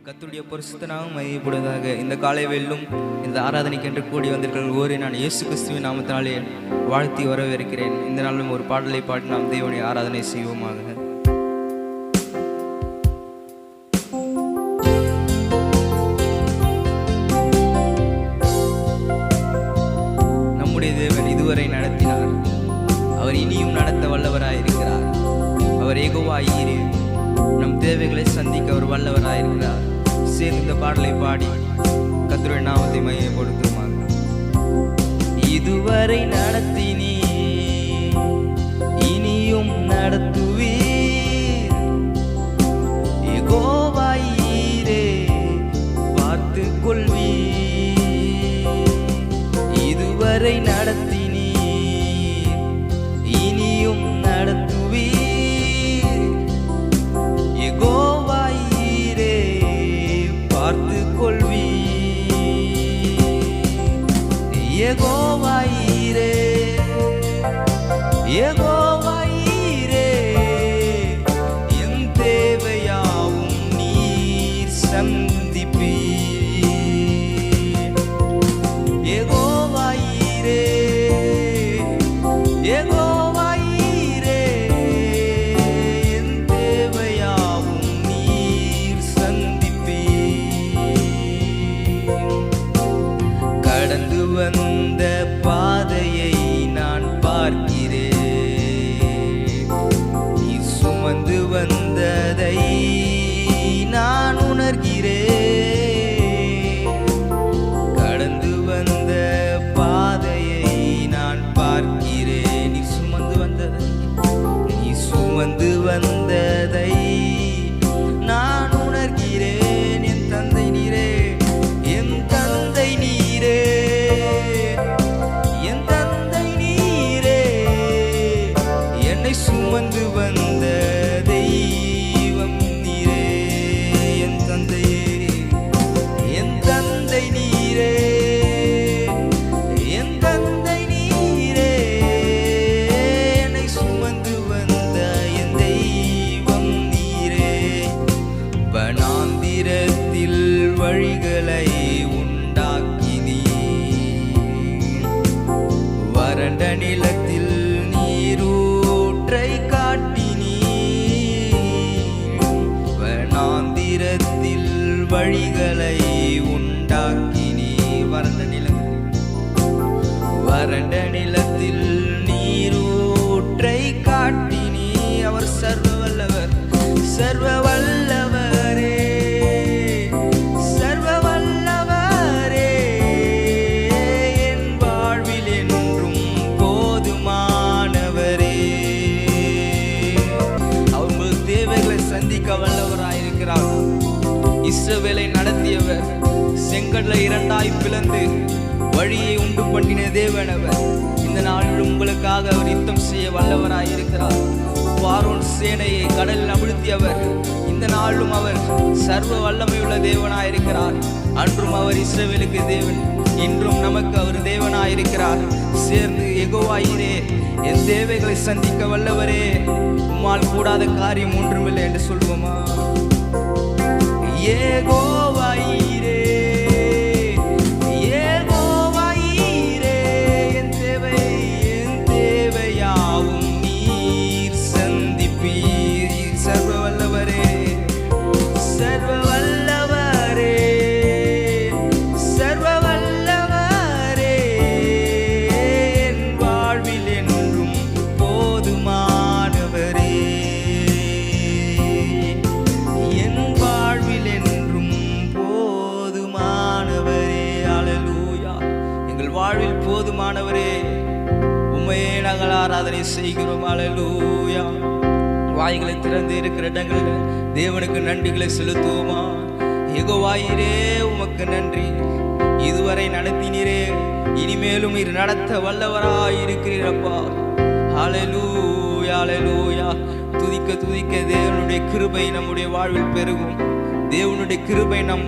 கர்த்தருடைய பரிசுத்த நாமம் மகிமைப்படுவதாக. இந்த காலை வேளையிலும் இந்த ஆராதனைக்கு என்று கூடி வந்திருக்கிற ஒவ்வொரு நான் இயேசு கிறிஸ்துவின் நாமத்தினாலே வாழ்த்தி வரவேற்கிறேன். இந்த நாளும் ஒரு பாடலை பாடி நாம் தேவனை ஆராதனை செய்வோமாக. நம்முடைய தேவன் இதுவரை நடத்தினார், அவர் இனியும் நடத்த வல்லவராயிருக்கிறார். அவர் யெகோவா ஈரே, நம் தேவைகளை சந்திக்க அவர் வல்லவராயிருக்கிறார். சேர்ந்து இந்த பாடலை பாடி கர்த்தருடைய நாமத்தை மகிமைப்படுத்துவோமாக. இதுவரை நடத்தினீ, இனியும் நடத்துவீர். யெகோவா ஈரே, பார்த்துக் கொள்வீர். இதுவரை நடத்தினீ, இனியும் நடத்துவீர். யெகோவா ஈரே, பார்த்துக் கொள்வீர். யெகோவா ஈரே, யெகோவா ஈரே, என் தேவையாவும் நீர் சந்திப்பீர். யெகோவா ஈரே, யெகோவா ஈரே, என் தேவையாவும் நீர் சந்திப்பீர். கடந்து வந்த பாதையை நான் பார்க்கிறேன், நீ சுமந்து வந்ததை நான் உணர்கிறேன். கடந்து வந்த பாதையை நான் பார்க்கிறேன், நீ சுமந்து வந்ததை நான் உணர்கிறேன். என் தந்தை நீரே, என் தந்தை நீரே, என் தந்தை நீரே, என்னை சுமந்து வந்த தெய்வம் நீரே. என் தந்தையே, என் தந்தை நீரே, என் தந்தை நீரே, என்னை சுமந்து வந்த என் தெய்வம் நீரே. வனாந்திரத்தில் வழிகளை உண்டாக்கினீர், வறண்ட நிலத்தில் நீரூற்றை காட்டினீர். வனாந்திரத்தில் வழிகளை உண்டாக்கினீர், வறண்ட நிலத்தில் நீரூற்றை காட்டினீர். அவர் சர்வ வல்லவர், சர்வ வல்லவரே, சர்வ வல்லவரே, என் வாழ்வில் என்றும் போதுமானவரே. அவர் உங்கள் தேவைகளை சந்திக்க வல்லவராயிருக்கிறார். இஸ்ரவேலை நடத்தியவர், செங்கடலை இரண்டாய் பிளந்து வழியை உண்டு பண்ணின தேவனவர். இந்த நாளில் உங்களுக்காக அவர் யுத்தம் செய்ய வல்லவராயிருக்கிறார். பார்வோன் சேனையை கடலில் அமிழ்த்தியவர், இந்த நாளிலும் அவர் சர்வ வல்லமையுள்ள தேவனாயிருக்கிறார். அன்றும் அவர் இஸ்ரவேலுக்கு தேவன், இன்றும் நமக்கு அவர் தேவனாயிருக்கிறார். சேர்ந்து யெகோவா ஈரே, என் தேவைகளை சந்திக்க வல்லவரே, உம்மால் கூடாத காரியம் ஒன்றுமில்லை என்று சொல்வோமா? யெகோவா ஈரே, யெகோவா ஈரே, என் தேவையாவும் நீர் சந்திப்பீர். சர்வ வல்லவரே, சர்வ வல்லவரே, சர்வ வல்லவரே, என் வாழ்வில் என்றும் போதுமானவரே, என் வாழ்வில் என்றும் போதுமானவரே. அல்லேலூயா. எங்கள் வாழ்வில் போதுமானவரே, உம்மையே நாங்கள் ஆராதனை செய்கிறோம். அல்லேலூயா. வாய்களை திறந்து இருக்கிற இடங்களில் தேவனுக்கு நன்றிகளை செலுத்துவோமா? யெகோவா ஈரே, உமக்கு நன்றி. இதுவரை நடத்தினீரே, இனிமேலும் நீர் நடத்த வல்லவராய் இருக்கிறீரப்பா. ஹல்லேலூயா, ஹல்லேலூயா. துதிக்க துதிக்க தேவனுடைய கிருபை நம்முடைய வாழ்வில் பெருகும். தேவனுடைய கிருபை நம்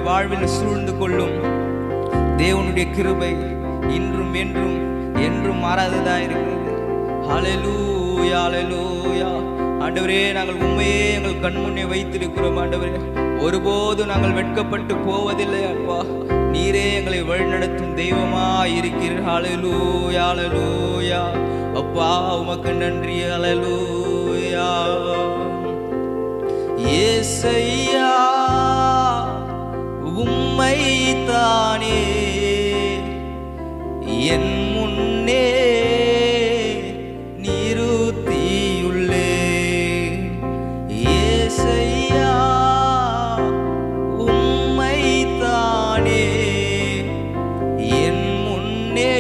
வாழ்வில் சூழ்ந்து கொள்ளும். தேவனுடைய கிருபை இன்றும் என்றும் என்றும் மாறாததா இருக்கிறது. ஹல்லேலூயா, ஹல்லேலூயா. ஆண்டவரே, நாங்கள் உண்மையே எங்கள் கண்முன்னே வைத்திருக்கிறோம். ஆண்டவரே, ஒருபோது நாங்கள் வெட்கப்பட்டு போவதில்லை. அப்பா, நீரே எங்களை வழிநடத்தும் தெய்வமாய் இருக்கிறீர். ஹல்லேலூயா, ஹல்லேலூயா. அப்பா, உமக்கு நன்றி. ஹல்லேலூயா. இயேசையா, உம்மை தானே என் முன்னே நிறுத்தியுள்ளே. இயேசையா, உம்மை தானே என் முன்னே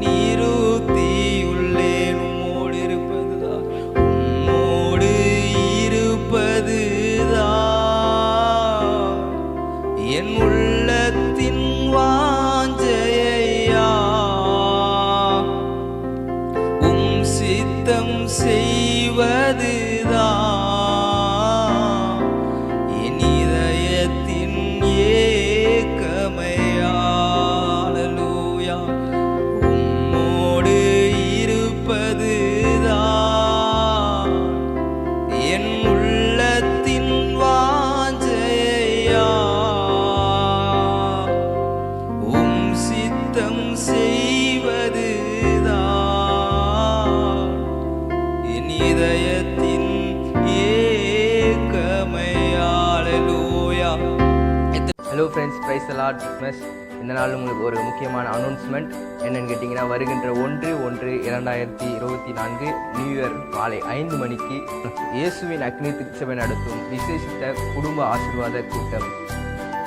நிறுத்தியுள்ளேன். உம்மோடு இருப்பதுதான், உம்மோடு இருப்பதுதான் என் உள்ளத்தின் வாஞ்சையா. உம் சித்தம் செய்வதுதான் என் இதயத்தின் ஏக்கமையா. ஹல்லேலூயா. உம்மோடு இருப்பதுதான் என் உள்ளத்தின் வாஞ்சையா. உம் சித்தம் செய்வதுதான் என் இதயத்தின் ஏக்கமையா. Hallelujah. Hello friends, praise the lord. இந்த நாள் உங்களுக்கு ஒரு முக்கியமான அனௌன்ஸ்மெண்ட் என்னன்னு கேட்டிங்கன்னா, வருகின்ற 1/1/2024 நியூ இயர் மாலை 5 மணிக்கு இயேசுவின் அக்னி திருச்சபை நடத்தும் விசேஷித்த குடும்ப ஆசீர்வாத கூட்டம்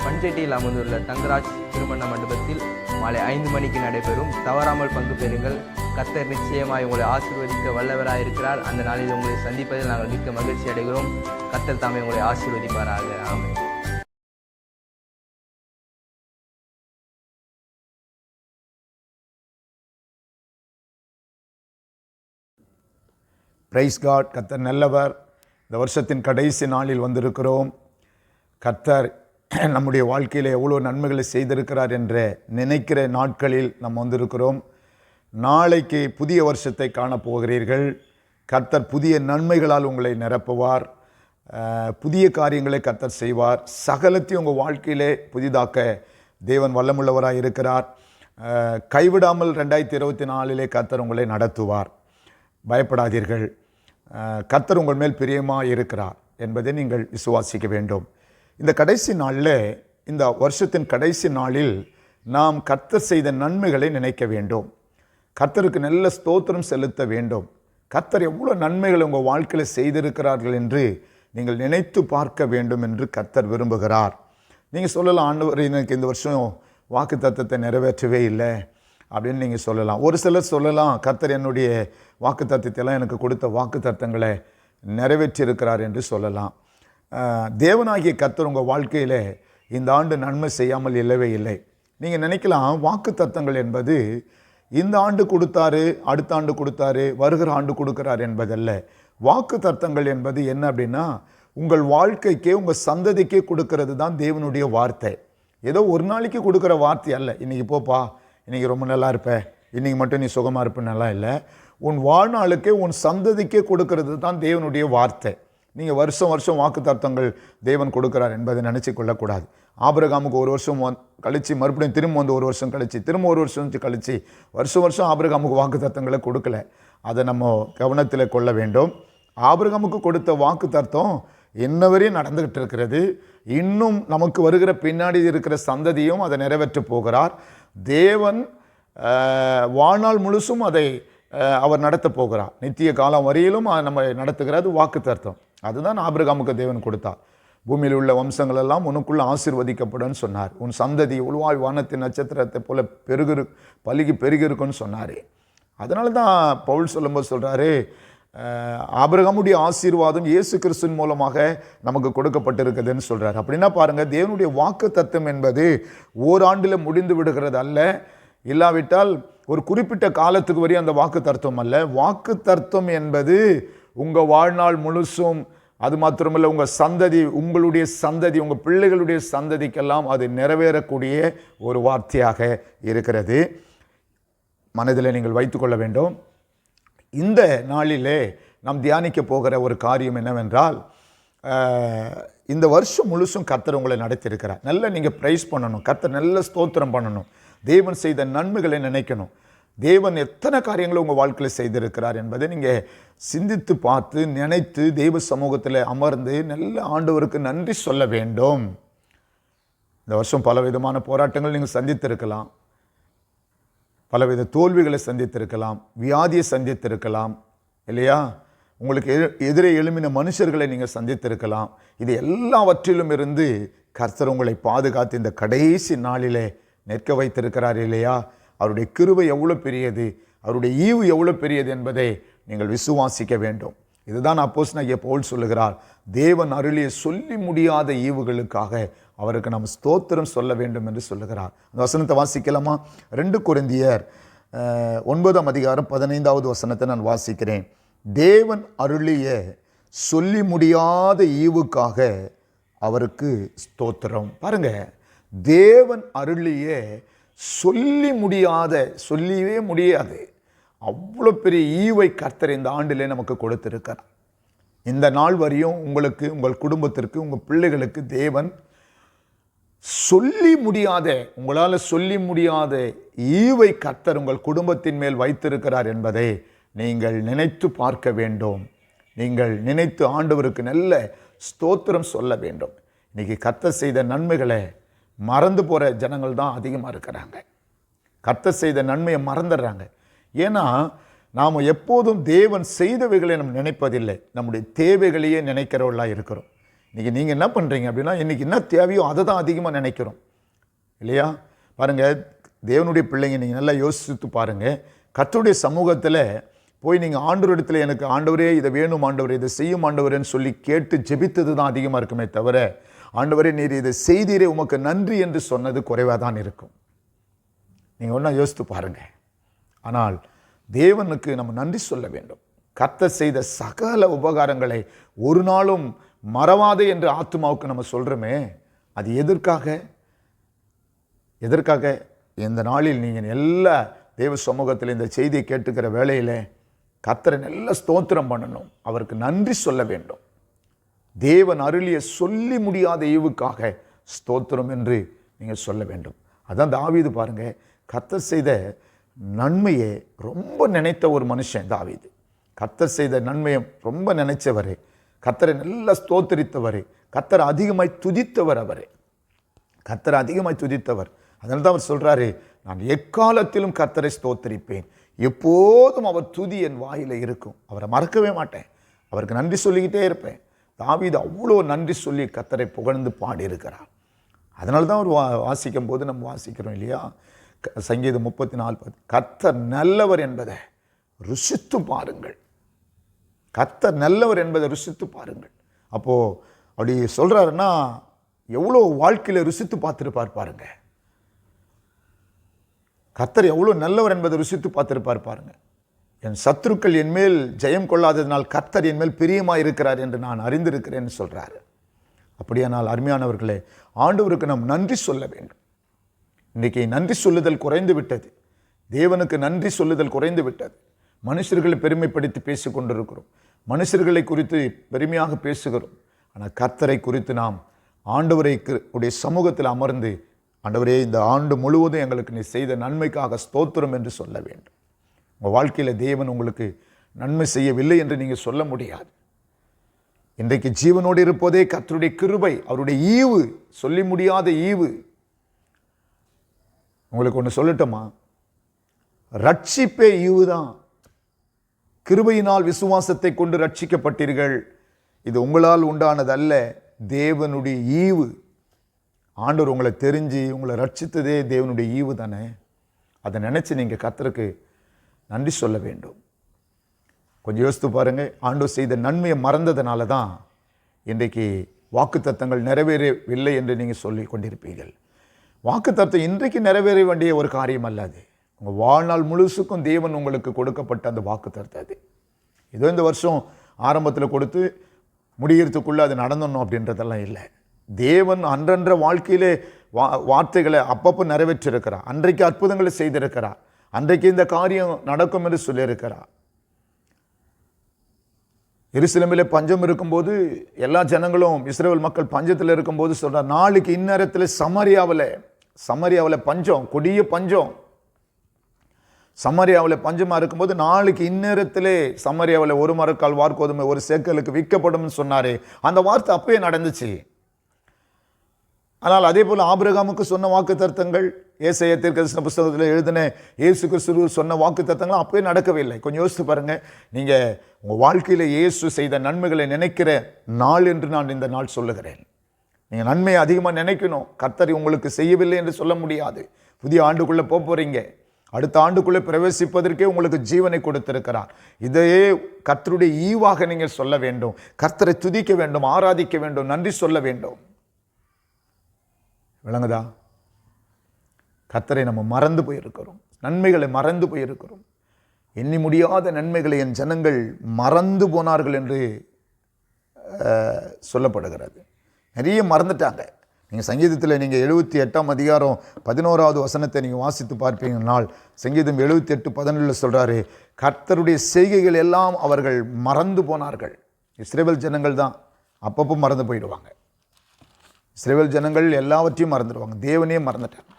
பஞ்சட்டியில் அமர்ந்துள்ள தங்கராஜ் திருமண மண்டபத்தில் மாலை 5 மணிக்கு நடைபெறும். தவறாமல் பங்கு பெறுங்கள். கர்த்தர் நிச்சயமாய் உங்களை ஆசீர்வதிக்க வல்லவராயிருக்கிறார். அந்த நாளில் உங்களை சந்திப்பதில் நாங்கள் மிக்க மகிழ்ச்சி அடைகிறோம். கர்த்தர் தாமே உங்களை ஆசீர்வதிப்பாராக. ஆமென். Praise god. கர்த்தர் நல்லவர். இந்த வருஷத்தின் கடைசி நாளில் வந்திருக்கிறோம். கர்த்தர் நம்முடைய வாழ்க்கையில் எவ்வளோ நன்மைகளை செய்திருக்கிறார் என்று நினைக்கிற நாட்களில் நாம் வந்திருக்கிறோம். நாளைக்கு புதிய வருஷத்தை காணப்போகிறீர்கள். கர்த்தர் புதிய நன்மைகளால் உங்களை நிரப்புவார். புதிய காரியங்களை கர்த்தர் செய்வார். சகலத்தையும் உங்கள் வாழ்க்கையிலே புதிதாக்க தேவன் வல்லமுள்ளவராக இருக்கிறார். கைவிடாமல் 2024 கர்த்தர் உங்களை நடத்துவார். பயப்படாதீர்கள். கர்த்தர் உங்கள் மேல் பிரியமாக இருக்கிறார் என்பதை நீங்கள் விசுவாசிக்க வேண்டும். இந்த கடைசி நாளில், இந்த வருஷத்தின் கடைசி நாளில் நாம் கர்த்தர் செய்த நன்மைகளை நினைக்க வேண்டும். கர்த்தருக்கு நல்ல ஸ்தோத்திரம் செலுத்த வேண்டும். கர்த்தர் எவ்வளோ நன்மைகளை உங்கள் வாழ்க்கையில் செய்திருக்கிறார்கள் என்று நீங்கள் நினைத்து பார்க்க வேண்டும் என்று கர்த்தர் விரும்புகிறார். நீங்கள் சொல்லலாம், ஆண்டவர் எனக்கு இந்த வருஷம் வாக்கு தத்தத்தை நிறைவேற்றவே இல்லை அப்படின்னு நீங்கள் சொல்லலாம். ஒரு சிலர் சொல்லலாம், கர்த்தர் என்னுடைய வாக்கு தத்தத்தையெல்லாம் எனக்கு கொடுத்த வாக்கு தத்தங்களை நிறைவேற்றியிருக்கிறார் என்று சொல்லலாம். தேவனாகிய கர்த்தர் உங்கள் வாழ்க்கையில் இந்த ஆண்டு நன்மை செய்யாமல் இல்லவே இல்லை. நீங்கள் நினைக்கலாம், வாக்கு தத்தங்கள் என்பது இந்த ஆண்டு கொடுத்தாரு, அடுத்த ஆண்டு கொடுத்தாரு, வருகிற ஆண்டு கொடுக்குறார் என்பதல்ல. வாக்கு தத்தங்கள் என்பது என்ன அப்படின்னா, உங்கள் வாழ்க்கைக்கே உங்கள் சந்ததிக்கே கொடுக்கறது தான் தேவனுடைய வார்த்தை. ஏதோ ஒரு நாளைக்கு கொடுக்குற வார்த்தை அல்ல. இன்றைக்கி போப்பா, இன்றைக்கி ரொம்ப நல்லா இருப்ப, இன்றைக்கி மட்டும் நீ சுகமாக இருப்பேன்னு நல்லா இல்லை. உன் வாழ்நாளுக்கே உன் சந்ததிக்கே கொடுக்கறது தான் தேவனுடைய வார்த்தை. நீங்கள் வருஷம் வருஷம் வாக்கு தத்தங்கள் தேவன் கொடுக்குறார் என்பதை நினச்சி கொள்ளக்கூடாது. ஆபிரகாமுக்கு ஒரு வருஷம் கழித்து, மறுபடியும் திரும்ப வந்து ஒரு வருஷம் கழித்து, திரும்ப ஒரு வருஷம் கழித்து, வருஷம் வருஷம் ஆபிரகாமுக்கு வாக்கு தத்தங்களை கொடுக்கல. அதை நம்ம கவனத்தில் கொள்ள வேண்டும். ஆபிரகாமுக்கு கொடுத்த வாக்கு தத்தம் இன்ன வரையும் நடந்துகிட்டு இருக்கிறது. இன்னும் நமக்கு வருகிற பின்னாடி இருக்கிற சந்ததியும் அதை நிறைவேற்ற போகிறார். தேவன் வாழ்நாள் முழுசும் அதை அவர் நடத்த போகிறார். நித்திய காலம் வரையிலும் நம்ம நடத்துகிறது வாக்கு தத்தம். அதுதான் ஆபிரகாமுக்கு தேவன் கொடுத்தார். பூமியில் உள்ள வம்சங்கள் எல்லாம் உனக்குள்ள ஆசீர்வதிக்கப்படும் சொன்னார். உன் சந்ததி உள்வாய் வானத்தின் நட்சத்திரத்தை போல பலுகி பெருகிருக்குன்னு சொன்னார். அதனால தான் பவுல் சொல்லும்போது சொல்கிறாரு, ஆபிரகாமுடைய ஆசீர்வாதம் இயேசு கிறிஸ்துவின் மூலமாக நமக்கு கொடுக்கப்பட்டிருக்குதுன்னு சொல்கிறார். அப்படின்னா பாருங்கள், தேவனுடைய வாக்கு தத்தம் என்பது ஓராண்டில் முடிந்து விடுகிறது அல்ல. இல்லாவிட்டால் ஒரு குறிப்பிட்ட காலத்துக்கு வரையும் அந்த வாக்கு தத்துவம் அல்ல. வாக்கு தத்துவம் என்பது உங்கள் வாழ்நாள் முழுசும் அது மாத்திரமல்ல, உங்கள் சந்ததி, உங்களுடைய சந்ததி, உங்கள் பிள்ளைகளுடைய சந்ததிக்கெல்லாம் அது நிறைவேறக்கூடிய ஒரு வார்த்தையாக இருக்கிறது. மனதில் நீங்கள் வைத்துக்கொள்ள வேண்டும். இந்த நாளிலே நாம் தியானிக்க போகிற ஒரு காரியம் என்னவென்றால், இந்த வருஷம் முழுசும் கர்த்தர் உங்களை நடத்தியிருக்கிறார். நல்லா நீங்கள் ப்ரைஸ் பண்ணணும், கர்த்தர் நல்ல ஸ்தோத்திரம் பண்ணணும், தேவன் செய்த நன்மைகளை நினைக்கணும். தேவன் எத்தனை காரியங்களை உங்கள் வாழ்க்கையில் செய்திருக்கிறார் என்பதை நீங்கள் சிந்தித்து பார்த்து நினைத்து தெய்வ சமூகத்தில் அமர்ந்து நல்ல ஆண்டவருக்கு நன்றி சொல்ல வேண்டும். இந்த வருஷம் பலவிதமான போராட்டங்கள் நீங்கள் சந்தித்திருக்கலாம், பலவித தோல்விகளை சந்தித்திருக்கலாம், வியாதியை சந்தித்திருக்கலாம் இல்லையா? உங்களுக்கு எதிரே எழும்பின மனுஷர்களை நீங்கள் சந்தித்திருக்கலாம். இது எல்லாவற்றிலும் இருந்து கர்த்தர் உங்களை பாதுகாத்து இந்த கடைசி நாளிலே நிற்க வைத்திருக்கிறார் இல்லையா? அவருடைய கிருபை எவ்வளோ பெரியது, அவருடைய ஈவு எவ்வளோ பெரியது என்பதை நீங்கள் விசுவாசிக்க வேண்டும். இதுதான் அப்போஸ்தலனாகிய பவுல் சொல்லுகிறார், தேவன் அருளிய சொல்லி முடியாத ஈவுகளுக்காக அவருக்கு நாம் ஸ்தோத்திரம் சொல்ல வேண்டும் என்று சொல்லுகிறார். அந்த வசனத்தை வாசிக்கலாமா? 2 கொரிந்தியர் 9 வசனத்தை நான் வாசிக்கிறேன். தேவன் அருளிய சொல்லி முடியாத ஈவுக்காக அவருக்கு ஸ்தோத்திரம். பாருங்க, தேவன் அருளிய சொல்லி முடியாத, சொல்லவே முடியாது அவ்வளோ பெரிய ஈவை கர்த்தர் இந்த ஆண்டிலே நமக்கு கொடுத்திருக்கிறார். இந்த நாள் வரையும் உங்களுக்கு, உங்கள் குடும்பத்திற்கு, உங்கள் பிள்ளைகளுக்கு தேவன் சொல்லி முடியாத, உங்களால் சொல்லி முடியாத ஈவை கர்த்தர் உங்கள் குடும்பத்தின் மேல் வைத்திருக்கிறார் என்பதை நீங்கள் நினைத்து பார்க்க வேண்டும். நீங்கள் நினைத்து ஆண்டவருக்கு நல்ல ஸ்தோத்திரம் சொல்ல வேண்டும். இன்னைக்கு கர்த்தர் செய்த நன்மைகளை மறந்து போகிற ஜனங்கள் தான் அதிகமாக இருக்கிறாங்க. கர்த்தர் செய்த நன்மையை மறந்துடுறாங்க. ஏன்னா நாம் எப்போதும் தேவன் செய்தவைகளை நம்ம நினைப்பதில்லை, நம்முடைய தேவைகளையே நினைக்கிறவர்களாக இருக்கிறோம். இன்றைக்கி நீங்கள் என்ன பண்ணுறீங்க அப்படின்னா, இன்றைக்கி என்ன தேவையோ அதை தான் அதிகமாக நினைக்கிறோம் இல்லையா? பாருங்கள், தேவனுடைய பிள்ளைங்க நீங்கள் நல்லா யோசித்து பாருங்கள். கர்த்தருடைய சமூகத்தில் போய் நீங்கள் ஆண்டவரிடத்தில் எனக்கு ஆண்டவரே இதை வேணும், ஆண்டவரே இதை செய்யும் ஆண்டவரேன்னு சொல்லி கேட்டு ஜெபித்தது தான் அதிகமாக இருக்குமே தவிர, ஆண்டவரே நீர் இதை செய்தீரே உமக்கு நன்றி என்று சொன்னது குறைவாக தான் இருக்கும். நீங்கள் ஒன்றா யோசித்து பாருங்கள். ஆனால் தேவனுக்கு நம்ம நன்றி சொல்ல வேண்டும். கர்த்தர் செய்த சகல உபகாரங்களை ஒரு நாளும் மறவாதே என்று ஆத்துமாவுக்கு நம்ம சொல்கிறோமே, அது எதற்காக இந்த நாளில் நீங்கள் எல்லா தேவ சமூகத்தில் இந்த செய்தியை கேட்டுக்கிற வேளையில் கர்த்தரை நல்ல ஸ்தோத்திரம் பண்ணணும், அவருக்கு நன்றி சொல்ல வேண்டும். தேவன் அருளிய சொல்லி முடியாத ஈவுக்காக ஸ்தோத்திரம் என்று நீங்கள் சொல்ல வேண்டும். அதான் தாவீது பாருங்க, கர்த்தர் செய்த நன்மையை ரொம்ப நினைத்த ஒரு மனுஷன் தாவீது. கர்த்தர் செய்த நன்மையை ரொம்ப நினைச்சவர், கர்த்தரை நல்லா ஸ்தோத்தரித்தவர், கர்த்தரை அதிகமாய் துதித்தவர். கர்த்தரை அதிகமாய் துதித்தவர். அதனால தான் அவர் சொல்றாரு, நான் எக்காலத்திலும் கர்த்தரை ஸ்தோத்தரிப்பேன், எப்போதும் அவர் துதி என் வாயில இருக்கும், அவரை மறக்கவே மாட்டேன், அவருக்கு நன்றி சொல்லிக்கிட்டே இருப்பேன். தாவீது அவ்வளோ நன்றி சொல்லி கர்த்தரை புகழ்ந்து பாடியிருக்கிறார். அதனால தான் அவர் வாசிக்கும் போது நம்ம வாசிக்கிறோம் இல்லையா? சங்கீதம் 34 கர்த்தர் நல்லவர் என்பதை ருசித்து பாருங்கள், கர்த்தர் நல்லவர் என்பதை ருசித்து பாருங்கள். அப்போது அப்படி சொல்கிறாருன்னா எவ்வளோ வாழ்க்கையில் ருசித்து பார்த்துருப்பார் பாருங்க. கர்த்தர் எவ்வளோ நல்லவர் என்பதை ருசித்து பார்த்துருப்பார் பாருங்க. என் சத்துருக்கள் என் மேல் ஜெயம் கொள்ளாததினால் கர்த்தர் என் மேல் பிரியமாக இருக்கிறார் என்று நான் அறிந்திருக்கிறேன்னு சொல்கிறாரு. அப்படியானால் அருமையானவர்களே, ஆண்டவருக்கு நாம் நன்றி சொல்ல வேண்டும். இன்றைக்கி நன்றி சொல்லுதல் குறைந்து விட்டது, தேவனுக்கு நன்றி சொல்லுதல் குறைந்து விட்டது. மனுஷர்களை பெருமைப்படுத்தி பேசி கொண்டிருக்கிறோம், மனுஷர்களை குறித்து பெருமையாக பேசுகிறோம். ஆனால் கர்த்தரை குறித்து நாம் ஆண்டவரை உடைய சமூகத்தில் அமர்ந்து, ஆண்டவரே இந்த ஆண்டு முழுவதும் எங்களுக்கு நீ செய்த நன்மைக்காக ஸ்தோத்திரம் என்று சொல்ல வேண்டும். உங்கள் வாழ்க்கையில் தேவன் உங்களுக்கு நன்மை செய்யவில்லை என்று நீங்கள் சொல்ல முடியாது. இன்றைக்கு ஜீவனோடு இருப்பதே கர்த்தருடைய கிருபை, அவருடைய ஈவு, சொல்லி முடியாத ஈவு. உங்களுக்கு ஒன்று சொல்லட்டுமா? ரட்சிப்பே ஈவு தான். கிருபையினால் விசுவாசத்தை கொண்டு ரட்சிக்கப்பட்டீர்கள், இது உங்களால் உண்டானது அல்ல, தேவனுடைய ஈவு. ஆண்டவர் உங்களை தெரிஞ்சு உங்களை ரட்சித்ததே தேவனுடைய ஈவு தானே. அதை நினச்சி நீங்கள் கர்த்தருக்கு நன்றி சொல்ல வேண்டும். கொஞ்சம் யோசித்து பாருங்கள், ஆண்டவர் செய்த நன்மையை மறந்ததுனால தான் இன்றைக்கு வாக்குத்தத்தங்கள் நிறைவேறவில்லை என்று நீங்கள் சொல்லி கொண்டிருப்பீர்கள். வாக்குத்தத்தம் இன்றைக்கு நிறைவேற வேண்டிய ஒரு காரியம் அல்ல, அது உங்கள் வாழ்நாள் முழுசுக்கும் தேவன் உங்களுக்கு கொடுக்கப்பட்ட அந்த வாக்குத்தத்தம். அது ஏதோ இந்த வருஷம் ஆரம்பத்தில் கொடுத்து முடிகிறதுக்குள்ளே அது நடந்துடணும் அப்படின்றதெல்லாம் இல்லை. தேவன் அன்றன்ற வாழ்க்கையிலே வார்த்தைகளை அப்பப்போ நிறைவேற்றிருக்கிறார். அன்றைக்கு அற்புதங்களை செய்திருக்கிறார். அன்றைக்கு இந்த காரியம் நடக்கும் என்று சொல்லியிருக்கிறார். எருசலேமிலே பஞ்சம் இருக்கும்போது எல்லா ஜனங்களும் இஸ்ரவேல் மக்கள் பஞ்சத்தில் இருக்கும்போது சொல்றார், நாளைக்கு இந்நேரத்தில் சமரியாவில் பஞ்சம், கொடிய பஞ்சம். சமரியாவில் பஞ்சமாக இருக்கும்போது நாளைக்கு இந்நேரத்திலே சமரியாவில் ஒரு மரக்கால் வார்கோதுமை ஒரு சேக்கலுக்கு விற்கப்படும் சொன்னாரே, அந்த வார்த்தை அப்பயே நடந்துச்சு. ஆனால் அதே போல் ஆபிரகாமுக்கு சொன்ன வாக்கு தத்தங்கள், ஏசாயா தீர்க்கதரிசன புஸ்தகத்தில் எழுதின இயேசு கிறிஸ்து சொன்ன வாக்கு தத்தங்களும் அப்பயே நடக்கவே இல்லை. கொஞ்சம் யோசித்து பாருங்க. நீங்கள் உங்கள் வாழ்க்கையில் இயேசு செய்த நன்மைகளை நினைக்கிற நாள் என்று நான் இந்த நாள் சொல்லுகிறேன். நீங்கள் நன்மையை அதிகமாக நினைக்கணும். கர்த்தர் உங்களுக்கு செய்யவில்லை என்று சொல்ல முடியாது. புதிய ஆண்டுக்குள்ளே போகிறீங்க. அடுத்த ஆண்டுக்குள்ளே பிரவேசிப்பதற்கே உங்களுக்கு ஜீவனை கொடுத்திருக்கிறார். இதையே கர்த்தருடைய ஈவாக நீங்கள் சொல்ல வேண்டும். கர்த்தரை துதிக்க வேண்டும், ஆராதிக்க வேண்டும், நன்றி சொல்ல வேண்டும். விளங்குதா? கர்த்தரை நம்ம மறந்து போயிருக்கிறோம். நன்மைகளை மறந்து போயிருக்கிறோம். எண்ணி முடியாத நன்மைகளை என் ஜனங்கள் மறந்து போனார்கள் என்று சொல்லப்படுகிறது. நிறைய மறந்துட்டாங்க. நீங்கள் சங்கீதத்தில் நீங்கள் 78ஆம் அதிகாரம் 11வது வசனத்தை நீங்கள் வாசித்து பார்ப்பீங்கன்னால், சங்கீதம் 78:17 சொல்கிறாரு, கர்த்தருடைய செய்கைகள் எல்லாம் அவர்கள் மறந்து போனார்கள். இஸ்ரவேல் ஜனங்கள் தான் அப்பப்போ மறந்து போயிடுவாங்க. இஸ்ரவேல் ஜனங்கள் எல்லாவற்றையும் மறந்துடுவாங்க. தேவனையே மறந்துட்டாங்க.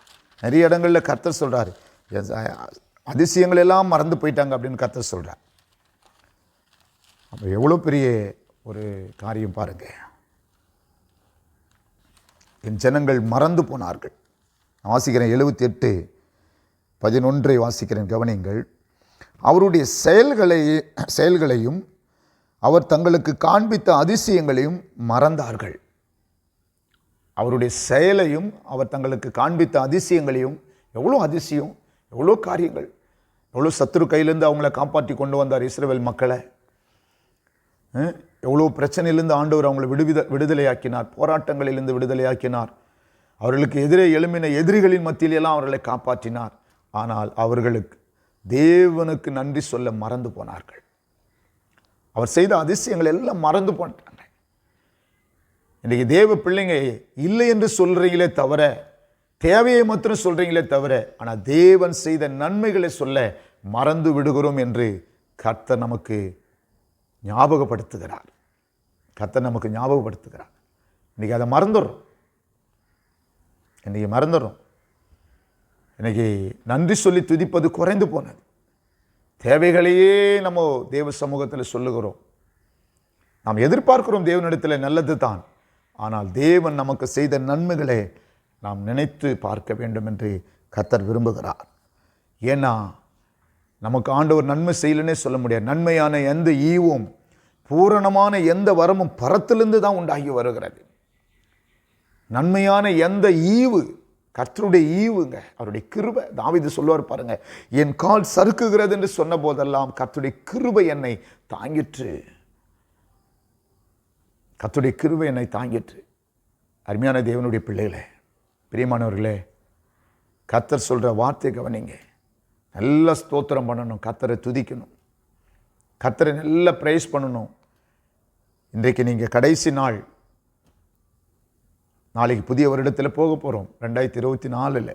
நிறைய இடங்களில் கர்த்தர் சொல்கிறாரு, அதிசயங்கள் எல்லாம் மறந்து போயிட்டாங்க அப்படின்னு கர்த்தர் சொல்கிறார். அப்போ எவ்வளோ பெரிய ஒரு காரியம் பாருங்க. என் ஜனங்கள் மறந்து போனார்கள். நான் வாசிக்கிறேன் 78:11 வாசிக்கிறேன், கவனிங்கள். அவருடைய செயல்களையும் அவர் தங்களுக்கு காண்பித்த அதிசயங்களையும் மறந்தார்கள். அவருடைய செயலையும் அவர் தங்களுக்கு காண்பித்த அதிசயங்களையும், எவ்வளோ அதிசயம், எவ்வளோ காரியங்கள், எவ்வளோ சத்துரு கையிலேருந்து அவங்கள காப்பாற்றி கொண்டு வந்தார் இஸ்ரவேல் மக்களை. எவ்வளோ பிரச்சனையிலிருந்து ஆண்டவர் அவங்களை விடுதலையாக்கினார். போராட்டங்களிலிருந்து விடுதலையாக்கினார். அவர்களுக்கு எதிரே எழும்பின எதிரிகளின் மத்தியிலெல்லாம் அவர்களை காப்பாற்றினார். ஆனால் அவர்களுக்கு தேவனுக்கு நன்றி சொல்ல மறந்து போனார்கள். அவர் செய்த அதிசயங்கள் எல்லாம் மறந்து போனாங்க. இன்றைக்கு தேவ பிள்ளைங்க இல்லை என்று சொல்றீங்களே தவிர, தேவையை மாத்திரம் சொல்றீங்களே தவிர, ஆனால் தேவன் செய்த நன்மைகளை சொல்ல மறந்து விடுகிறோம் என்று கர்த்தர் நமக்கு ஞாபகப்படுத்துகிறார். இன்னைக்கு அதை மறந்துடுறோம். இன்னைக்கு நன்றி சொல்லி துதிப்பது குறைந்து போனது. தேவைகளையே நம்ம தேவ சமூகத்தில் சொல்லுகிறோம். நாம் எதிர்பார்க்கிறோம் தேவனிடத்தில் நல்லது தான். ஆனால் தேவன் நமக்கு செய்த நன்மைகளை நாம் நினைத்து பார்க்க வேண்டும் என்று கர்த்தர் விரும்புகிறார். ஏன்னா நமக்கு ஆண்டவர் நன்மை செய்யலன்னே சொல்ல முடியாது. நன்மையான எந்த ஈவும் பூரணமான எந்த வரமும் பரத்திலிருந்து தான் உண்டாகி வருகிறது. நன்மையான எந்த ஈவு கர்த்தருடைய ஈவுங்க, அவருடைய கிருபை. தாவீது சொல்லுவார் பாருங்க, என் கால் சறுக்குகிறது என்று சொன்ன போதெல்லாம் கர்த்தருடைய கிருபை என்னை தாங்கிற்று. கர்த்தருடைய கிருபை என்னை தாங்கிற்று. அருமையான தேவனுடைய பிள்ளைகளே, பிரியமானவர்களே, கர்த்தர் சொல்கிற வார்த்தை கவனிங்க. நல்லா ஸ்தோத்திரம் பண்ணணும், கர்த்தரை துதிக்கணும், கர்த்தரை நல்லா பிரைஸ் பண்ணணும். இன்றைக்கு நீங்கள் கடைசி நாள். நாளைக்கு புதிய வருடத்தில் போக போகிறோம் 2024.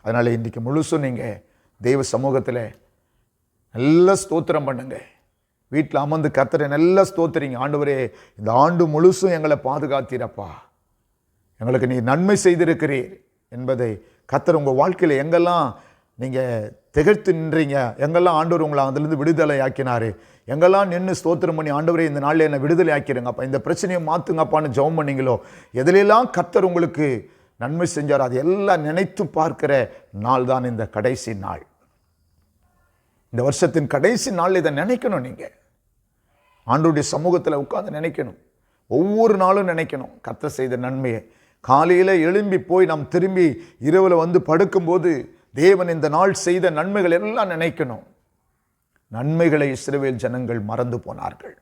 அதனால் இன்றைக்கு முழுசும் நீங்கள் தெய்வ சமூகத்தில் நல்லா ஸ்தோத்திரம் பண்ணுங்க. வீட்டில் அமர்ந்து கர்த்தரை நல்லா ஸ்தோத்திரிங்க. ஆண்டவரே, இந்த ஆண்டு முழுசும் எங்களை பாதுகாத்தீரப்பா, எங்களுக்கு நீ நன்மை செய்திருக்கிறீர் என்பதை கர்த்தர் உங்கள் வாழ்க்கையில் எங்கெல்லாம் நீங்கள் திகழ்த்து நின்றீங்க, எங்கெல்லாம் ஆண்டவர் உங்களை அதிலிருந்து விடுதலை ஆக்கினார், எங்கெல்லாம் நின்று ஸ்தோத்திரம் பண்ணி ஆண்டவரே இந்த நாளில் என்னை விடுதலை ஆக்கிடுங்கப்பா, இந்த பிரச்சனையை மாற்றுங்கப்பான்னு ஜெபம் பண்ணீங்களோ, எதிலெல்லாம் கர்த்தர் உங்களுக்கு நன்மை செஞ்சார், அது எல்லாம் நினைத்து பார்க்கிற நாள் தான் இந்த கடைசி நாள். இந்த வருஷத்தின் கடைசி நாள் இதை நினைக்கணும். நீங்கள் ஆண்டவருடைய சமூகத்தில் உட்கார்ந்து நினைக்கணும். ஒவ்வொரு நாளும் நினைக்கணும் கர்த்தர் செய்த நன்மையை. காலையில் எழும்பி போய் நாம் திரும்பி இரவில் வந்து படுக்கும்போது தேவன் இந்த நாள் செய்த நன்மைகள் எல்லாம் நினைக்கணும். நன்மைகளை இஸ்ரவேல் ஜனங்கள் மறந்து போனார்கள்.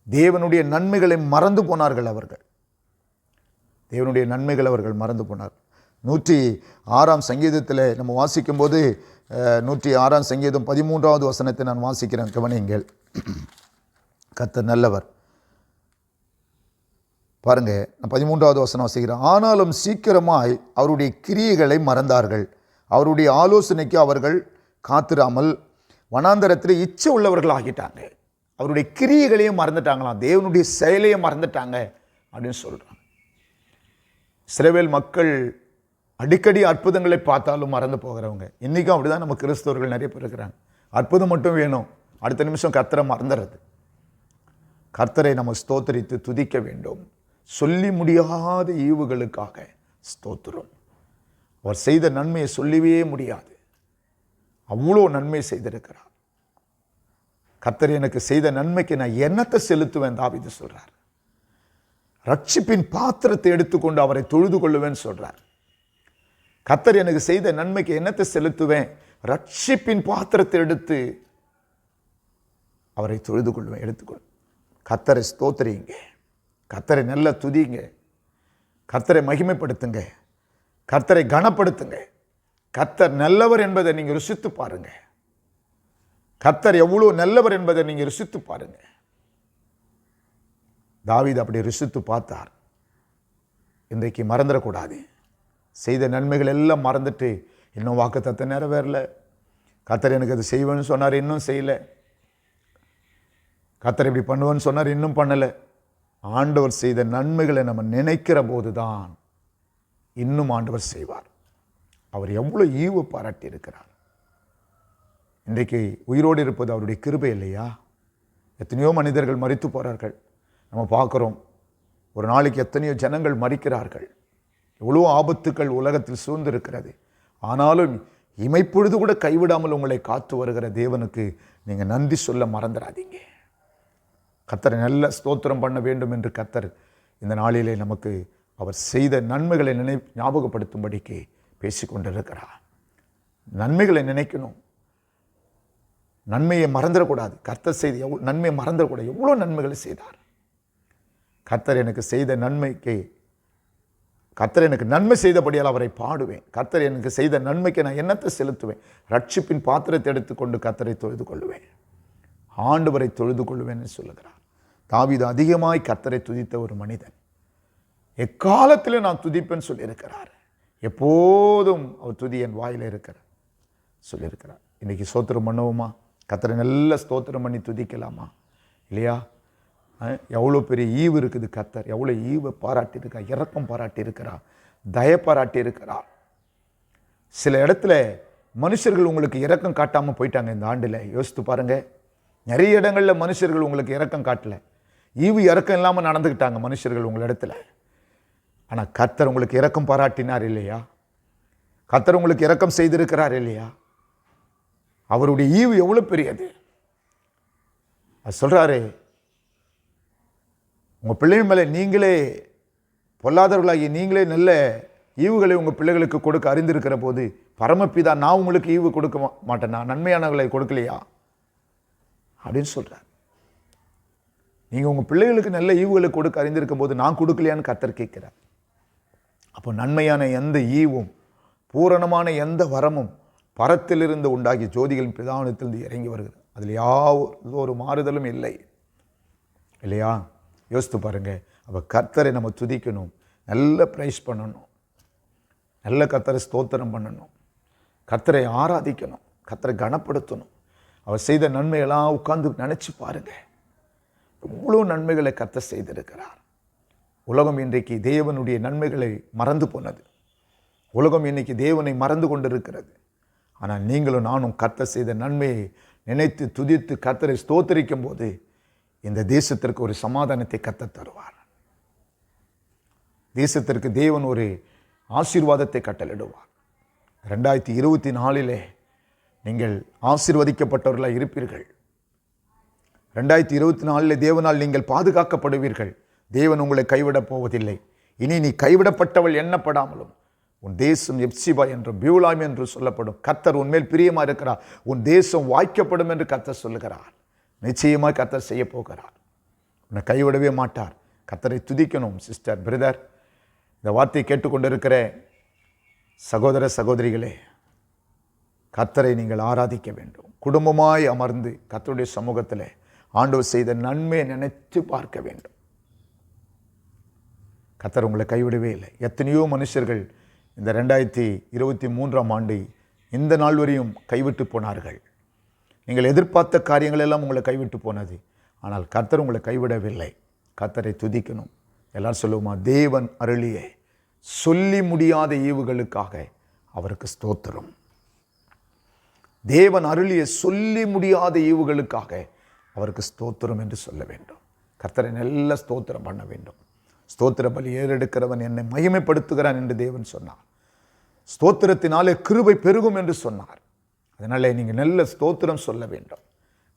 தேவனுடைய நன்மைகளை மறந்து போனார்கள். தேவனுடைய நன்மைகள் அவர்கள் மறந்து போனார். 106ஆம் சங்கீதத்தில் நம்ம வாசிக்கும் போது 106ஆம் சங்கீதம் 13வது வசனத்தை நான் வாசிக்கிறேன், கவனியுங்கள். கர்த்தர் நல்லவர், பாருங்க, நான் 13வது வசனம் வாசிக்கிறேன். ஆனாலும் சீக்கிரமாய் அவருடைய கிரியைகளை மறந்தார்கள், அவருடைய ஆலோசனைக்கு அவர்கள் காத்திராமல் வனாந்தரத்தில் இச்சை உள்ளவர்கள் ஆகிட்டாங்க. அவருடைய கிரியைகளையும் மறந்துட்டாங்களாம், தேவனுடைய செயலையும் மறந்துட்டாங்க அப்படின்னு சொல்கிறாங்க. இஸ்ரவேல் மக்கள் அடிக்கடி அற்புதங்களை பார்த்தாலும் மறந்து போகிறவங்க. இன்றைக்கும் அப்படிதான் நம்ம கிறிஸ்தவர்கள் நிறைய பேர் இருக்கிறாங்க. அற்புதம் மட்டும் வேணும், அடுத்த நிமிஷம் கர்த்தரை மறந்துடுறது. கர்த்தரை நம்ம ஸ்தோத்தரித்து துதிக்க வேண்டும். சொல்லி முடியாத ஈவுகளுக்காக ஸ்தோத்திரம். அவர் செய்த நன்மையை சொல்லவே முடியாது, அவ்வளோ நன்மை செய்திருக்கிறார். கர்த்தர் எனக்கு செய்த நன்மைக்கு நான் என்னத்தை செலுத்துவேன் தாவீது சொல்றார். ரட்சிப்பின் பாத்திரத்தை எடுத்துக்கொண்டு அவரை தொழுது கொள்ளுவேன் சொல்றார். கர்த்தர் எனக்கு செய்த நன்மைக்கு என்னத்தை செலுத்துவேன், ரட்சிப்பின் பாத்திரத்தை எடுத்து அவரை தொழுது கொள்வேன். எடுத்துக்கொள். கர்த்தரை ஸ்தோத்திரிங்க, கர்த்தரை நல்லா துதிங்க, கர்த்தரை மகிமைப்படுத்துங்க, கர்த்தரை கனப்படுத்துங்க. கர்த்தர் நல்லவர் என்பதை நீங்க ருசித்து பாருங்க. கர்த்தர் எவ்வளவு நல்லவர் என்பதை நீங்க ருசித்து பாருங்க. தாவீது அப்படி ருசித்து பார்த்தார். இன்றைக்கு மறந்துடக்கூடாது. செய்த நன்மைகள் எல்லாம் மறந்துட்டு இன்னும் வாக்குத்தத்தத்தை நிறைவேறல, கர்த்தர் எனக்கு அது செய்வேன்னு சொன்னார் இன்னும் செய்யலை, கர்த்தர் இப்படி பண்ணுவேன்னு சொன்னார் இன்னும் பண்ணலை. ஆண்டவர் செய்த நன்மைகளை நம்ம நினைக்கிற போது தான் இன்னும் ஆண்டவர் செய்வார். அவர் எவ்வளோ ஈவு பாராட்டி இருக்கிறார். இன்றைக்கு உயிரோடு இருப்பது அவருடைய கிருபை இல்லையா? எத்தனையோ மனிதர்கள் மரித்து போகிறார்கள், நம்ம பார்க்குறோம். ஒரு நாளைக்கு எத்தனையோ ஜனங்கள் மரிக்கிறார்கள். எவ்வளோ ஆபத்துக்கள் உலகத்தில் சூழ்ந்திருக்கிறது. ஆனாலும் இமைப்பொழுது கூட கைவிடாமல் உங்களை காத்து வருகிற தேவனுக்கு நீங்கள் நன்றி சொல்ல மறந்துடாதீங்க. கர்த்தரை நல்ல ஸ்தோத்திரம் பண்ண வேண்டும் என்று கர்த்தர் இந்த நாளிலே நமக்கு அவர் செய்த நன்மைகளை ஞாபகப்படுத்தும்படிக்கு பேசிக்கொண்டிருக்கிறார். நன்மைகளை நினைக்கணும், நன்மையை மறந்துடக்கூடாது. கர்த்தர் செய்த நன்மையை மறந்துடக்கூடாது. எவ்வளோ நன்மைகளை செய்தார். கர்த்தர் எனக்கு செய்த நன்மைக்கு, கர்த்தர் எனக்கு நன்மை செய்தபடியால் அவரை பாடுவேன். கர்த்தர் எனக்கு செய்த நன்மைக்கு நான் என்னத்தை செலுத்துவேன், ரட்சிப்பின் பாத்திரத்தை எடுத்துக்கொண்டு கர்த்தரை தொழுது கொள்ளுவேன், ஆண்டவரை தொழுது கொள்ளுவேன் என்று சொல்லுகிறார். தாவீது அதிகமாய் கர்த்தரை துதித்த ஒரு மனிதன். எக்காலத்திலும் நான் துதிப்பேன்னு சொல்லியிருக்கிறார். எப்போதும் அவர் துதி என் வாயில் இருக்கிறார் சொல்லியிருக்கிறார். இன்னைக்கு ஸ்தோத்திரம் பண்ணுவோமா? கர்த்தரை நல்ல ஸ்தோத்திரம் பண்ணி துதிக்கலாமா இல்லையா? எவ்வளோ பெரிய ஈவு இருக்குது. கர்த்தர் எவ்வளோ ஈவை பாராட்டியிருக்கா, இரக்கம் பாராட்டியிருக்கிறார், தய பாராட்டியிருக்கிறார். சில இடத்துல மனுஷர்கள் உங்களுக்கு இரக்கம் காட்டாமல் போயிட்டாங்க இந்த ஆண்டில். யோசித்து பாருங்க. நிறைய இடங்களில் மனுஷர்கள் உங்களுக்கு இரக்கம் காட்டல, ஈவு இரக்கம் இல்லாமல் நடந்துக்கிட்டாங்க மனுஷர்கள் உங்களிடத்துல. ஆனால் கர்த்தர் உங்களுக்கு இரக்கம் பாராட்டினார் இல்லையா? கர்த்தர் உங்களுக்கு இரக்கம் செய்திருக்கிறார் இல்லையா? அவருடைய ஈவு எவ்வளோ பெரியது. அது சொல்றாரு, உங்கள் பிள்ளைகள் மேலே நீங்களே பொல்லாதவர்களாகி நீங்களே நல்ல ஈவுகளை உங்கள் பிள்ளைகளுக்கு கொடுக்க அறிந்திருக்கிற போது பரமபிதா நான் உங்களுக்கு ஈவு கொடுக்க மாட்டேன்னா, நன்மையானவர்களை கொடுக்கலையா அப்படின்னு சொல்கிறார். நீங்கள் உங்கள் பிள்ளைகளுக்கு நல்ல ஈவுகளை கொடுக்க அறிந்திருக்கும் போது நான் கொடுக்கலையான்னு கர்த்தர் கேட்கிறார். அப்போ நன்மையான எந்த ஈவும் பூரணமான எந்த வரமும் பரத்திலிருந்து உண்டாகி ஜோதிகளின் பிரதானத்திலிருந்து இறங்கி வருகிறது. அதில் ஒரு மாறுதலும் இல்லை இல்லையா? யோசித்து பாருங்க. அப்போ கர்த்தரை நம்ம துதிக்கணும், நல்ல ப்ரைஸ் பண்ணணும், நல்ல கர்த்தரை ஸ்தோத்திரம் பண்ணணும், கர்த்தரை ஆராதிக்கணும், கர்த்தரை கனப்படுத்தணும். அவர் செய்த நன்மையெல்லாம் உட்கார்ந்து நினச்சி பாருங்க. எவ்வளோ நன்மைகளை கர்த்தர் செய்திருக்கிறார். உலகம் இன்றைக்கு தேவனுடைய நன்மைகளை மறந்து போனது. உலகம் இன்னைக்கு தேவனை மறந்து கொண்டிருக்கிறது. ஆனால் நீங்களும் நானும் கர்த்தர் செய்த நன்மையை நினைத்து துதித்து கர்த்தரை ஸ்தோத்தரிக்கும் போது இந்த தேசத்திற்கு ஒரு சமாதானத்தை கர்த்தர் தருவார். தேசத்திற்கு தேவன் ஒரு ஆசீர்வாதத்தை கட்டளிடுவார். 2024 நீங்கள் ஆசீர்வதிக்கப்பட்டவர்களாக இருப்பீர்கள். 2024 தேவனால் நீங்கள் பாதுகாக்கப்படுவீர்கள். தேவன் உங்களை கைவிடப் போவதில்லை. இனி நீ கைவிடப்பட்டவள் எண்ணப்படாமலும் உன் தேசம் எப்சிபா என்றும் பியூலாம் என்று சொல்லப்படும். கர்த்தர் உன்மேல் பிரியமாக இருக்கிறார். உன் தேசம் வாய்க்கப்படும் என்று கர்த்தர் சொல்லுகிறார். நிச்சயமாக கர்த்தர் செய்ய போகிறார். உன்னை கைவிடவே மாட்டார். கர்த்தரை துதிக்கணும். சிஸ்டர், பிரதர், இந்த வார்த்தையை கேட்டுக்கொண்டிருக்கிற சகோதர சகோதரிகளே, கர்த்தரை நீங்கள் ஆராதிக்க வேண்டும். குடும்பமாய் அமர்ந்து கர்த்தருடைய சமூகத்தில் ஆண்டவர் செய்த நன்மையை நினைத்து பார்க்க வேண்டும். கர்த்தர் உங்களை கைவிடவே இல்லை. எத்தனையோ மனுஷர்கள் இந்த 2023ஆம் ஆண்டு இந்த நாள் வரையும் கைவிட்டு போனார்கள். நீங்கள் எதிர்பார்த்த காரியங்கள் எல்லாம் உங்களை கைவிட்டு போனது. ஆனால் கர்த்தர் உங்களை கைவிடவில்லை. கர்த்தரை துதிக்கணும். எல்லாரும் சொல்லுவோமா? தேவன் அருளிய சொல்லி முடியாத ஈவுகளுக்காக அவருக்கு ஸ்தோத்திரம். தேவன் அருளிய சொல்லி முடியாத ஈவுகளுக்காக அவருக்கு ஸ்தோத்திரம் என்று சொல்ல வேண்டும். கர்த்தரை நல்ல ஸ்தோத்திரம் பண்ண வேண்டும். ஸ்தோத்திர பலி ஏறெடுக்கிறவன் என்னை மகிமைப்படுத்துகிறான் என்று தேவன் சொன்னார். ஸ்தோத்திரத்தினாலே கிருபை பெருகும் என்று சொன்னார். அதனால நீங்கள் நல்ல ஸ்தோத்திரம் சொல்ல வேண்டும்.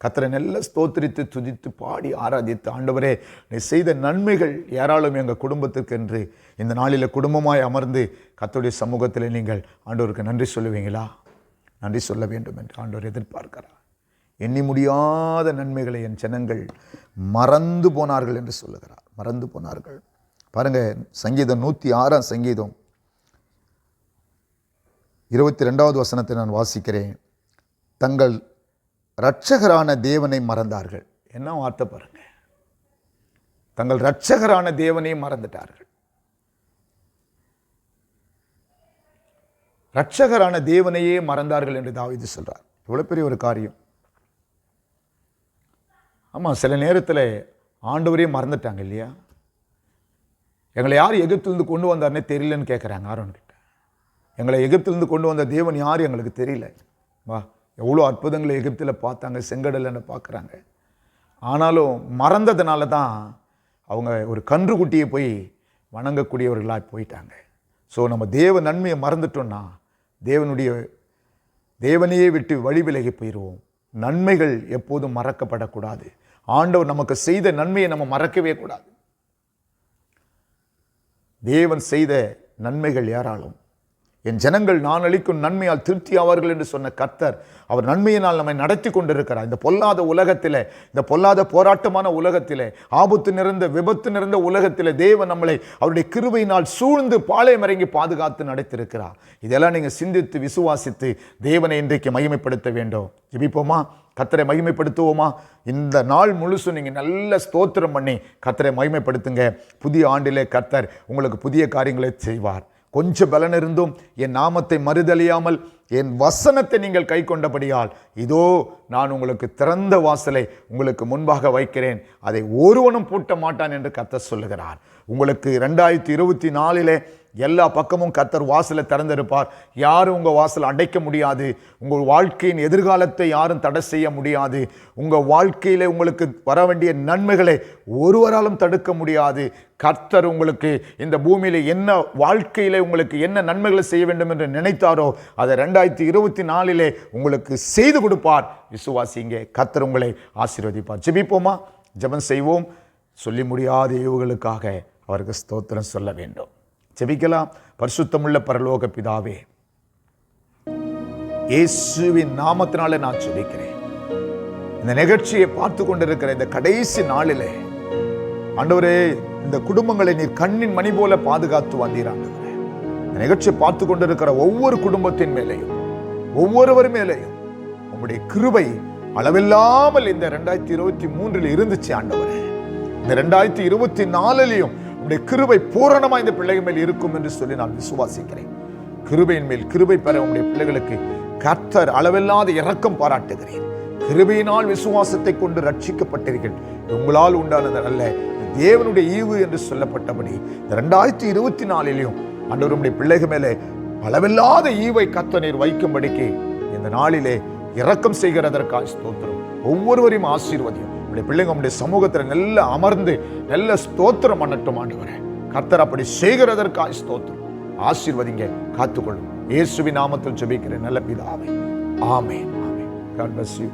கர்த்தரை நல்ல ஸ்தோத்திரித்து துதித்து பாடி ஆராதித்து, ஆண்டவரே நீ செய்த நன்மைகள் ஏராளம் எங்கள் குடும்பத்திற்கு என்று இந்த நாளில் குடும்பமாய் அமர்ந்து கர்த்தருடைய சமூகத்தில் நீங்கள் ஆண்டவருக்கு நன்றி சொல்லுவீங்களா? நன்றி சொல்ல வேண்டும் என்று ஆண்டவர் எதிர்பார்க்கிறார். எண்ணி முடியாத நன்மைகளை என் ஜனங்கள் மறந்து போனார்கள் என்று சொல்லுகிறார். மறந்து போனார்கள். பாருங்க, சங்கீதம் 106ஆம் சங்கீதம் 22வது வசனத்தை நான் வாசிக்கிறேன். தங்கள் இரட்சகரான தேவனை மறந்தார்கள். என்ன வார்த்தை பாருங்க! தங்கள் இரட்சகரான தேவனை மறந்துட்டார்கள். இரட்சகரான தேவனையே மறந்தார்கள் என்று தாவீது சொல்றார். எவ்வளவு பெரிய ஒரு காரியம்! ஆமாம், சில நேரத்தில் ஆண்டவரே மறந்துட்டாங்க இல்லையா? எங்களை யார் எகிப்திலிருந்து கொண்டு வந்தார்னே தெரியலன்னு கேட்குறாங்க ஆரோன் கிட்ட. எங்களை எகிப்திலிருந்து கொண்டு வந்த தேவன் யார் எங்களுக்கு தெரியல. வா, எவ்வளோ அற்புதங்களை எகிப்தில் பார்த்தாங்க, செங்கடலில் பார்க்குறாங்க. ஆனாலும் மறந்ததுனால தான் அவங்க ஒரு கன்றுக்குட்டியை போய் வணங்கக்கூடியவர்களாக போயிட்டாங்க. ஸோ நம்ம தேவ நன்மையை மறந்துட்டோம்னா தேவனையே விட்டு வழி விலகி போயிடுவோம். நன்மைகள் எப்போதும் மறக்கப்படக்கூடாது. ஆண்டவர் நமக்கு செய்த நன்மையை நம்ம மறக்கவே கூடாது. தேவன் செய்த நன்மைகள் ஏராளம். என் ஜனங்கள் நான் அளிக்கும் நன்மையால் திருப்தி ஆவார்கள் என்று சொன்ன கர்த்தர் அவர் நன்மையினால் நம்மை நடத்தி கொண்டிருக்கிறார். இந்த பொல்லாத உலகத்தில், இந்த பொல்லாத போராட்டமான உலகத்தில், ஆபத்து நிறைந்த விபத்து நிறைந்த உலகத்தில் தேவன் நம்மளை அவருடைய கிருபையினால் சூழ்ந்து பாளையம் இறங்கி பாதுகாத்து நடத்திருக்கிறார். இதெல்லாம் நீங்கள் சிந்தித்து விசுவாசித்து தேவனை இன்றைக்கு மகிமைப்படுத்த வேண்டும். ஜெபிப்போமா? கர்த்தரை மகிமைப்படுத்துவோமா? இந்த நாள் முழுசும் நீங்கள் நல்ல ஸ்தோத்திரம் பண்ணி கர்த்தரை மகிமைப்படுத்துங்க. புதிய ஆண்டிலே கர்த்தர் உங்களுக்கு புதிய காரியங்களை செய்வார். கொஞ்சம் பலன் இருந்தும் என் நாமத்தை மறுதலியாமல் என் வசனத்தை நீங்கள் கை கொண்டபடியால் இதோ நான் உங்களுக்கு திறந்த வாசலை உங்களுக்கு முன்பாக வைக்கிறேன், அதை ஒருவனும் பூட்ட மாட்டான் என்று கர்த்தர் சொல்லுகிறார். உங்களுக்கு 2024 எல்லா பக்கமும் கர்த்தர் வாசலை திறந்திருப்பார். யாரும் உங்கள் வாசல் அடைக்க முடியாது. உங்கள் வாழ்க்கையின் எதிர்காலத்தை யாரும் தடை செய்ய முடியாது. உங்கள் வாழ்க்கையில் உங்களுக்கு வர வேண்டிய நன்மைகளை ஒருவராலும் தடுக்க முடியாது. கர்த்தர் உங்களுக்கு இந்த பூமியில் என்ன வாழ்க்கையில் உங்களுக்கு என்ன நன்மைகளை செய்ய வேண்டும் என்று நினைத்தாரோ அதை 2024 உங்களுக்கு செய்து கொடுப்பார். விசுவாசிங்க, கர்த்தர் உங்களை ஆசீர்வதிப்பார். ஜெபிப்போமா? ஜெபம் செய்வோம். சொல்லி முடியாத ஈவுகளுக்காக அவருக்கு ஸ்தோத்திரம் சொல்ல வேண்டும். ஜெபிக்கலாம். பரிசுத்தமுள்ள பரலோக பிதாவே, இயேசுவின் நாமத்தினால நான் ஜெபிக்கிறேன். இந்த நிகழ்ச்சியை பார்த்து கொண்டிருக்கிற இந்த கடைசி நாளிலே ஆண்டவரே, இந்த குடும்பங்களை நீர் கண்ணின் மணி போல பாதுகாத்து வந்தீர். ஆண்டவரே, இந்த நிகழ்ச்சியை பார்த்து கொண்டிருக்கிற ஒவ்வொரு குடும்பத்தின் மேலேயும் ஒவ்வொருவர் மேலேயும் உங்களுடைய கிருபை அளவில்லாமல் இந்த 2023 இருந்துச்சு. ஆண்டவரே, இந்த 2024 உடைய கிருபை பூரணமா இந்த பிள்ளைகள் மேல் இருக்கும் என்று சொல்லி நான் விசுவாசிக்கிறேன். கிருபையின் மேல் கிருபை பெற உடைய பிள்ளைகளுக்கு கர்த்தர் அளவில்லாத இரக்கம் பாராட்டுகிறேன். கிருபையினால் விசுவாசத்தை கொண்டு ரட்சிக்கப்பட்டீர்கள். உங்களால் உண்டானது அல்ல, தேவனுடைய ஈவு என்று சொல்லப்பட்டபடி இந்த 2024 ஆண்டவர் உடைய பிள்ளைகள் மேலே அளவில்லாத ஈவை கர்த்தர் நீர் வைக்கும்படிக்கு இந்த நாளிலே இரக்கம் செய்கிறதற்காக ஸ்தோத்திரம். ஒவ்வொருவரையும் ஆசீர்வதியும். உடைய பிள்ளைங்க உடைய சமூகத்தில் நல்ல அமர்ந்து நல்ல ஸ்தோத்திரம் பண்ணட்டும். ஆண்டவரே, கர்த்தர் அப்படி செய்கிறதற்காக ஸ்தோத்திரம். ஆசீர்வதிங்க, காத்துக்கொள்ளும். இயேசுவின் நாமத்தில் ஜெபிக்கிறேன் நல்ல பிதாவே. ஆமென். ஆமென். God bless you.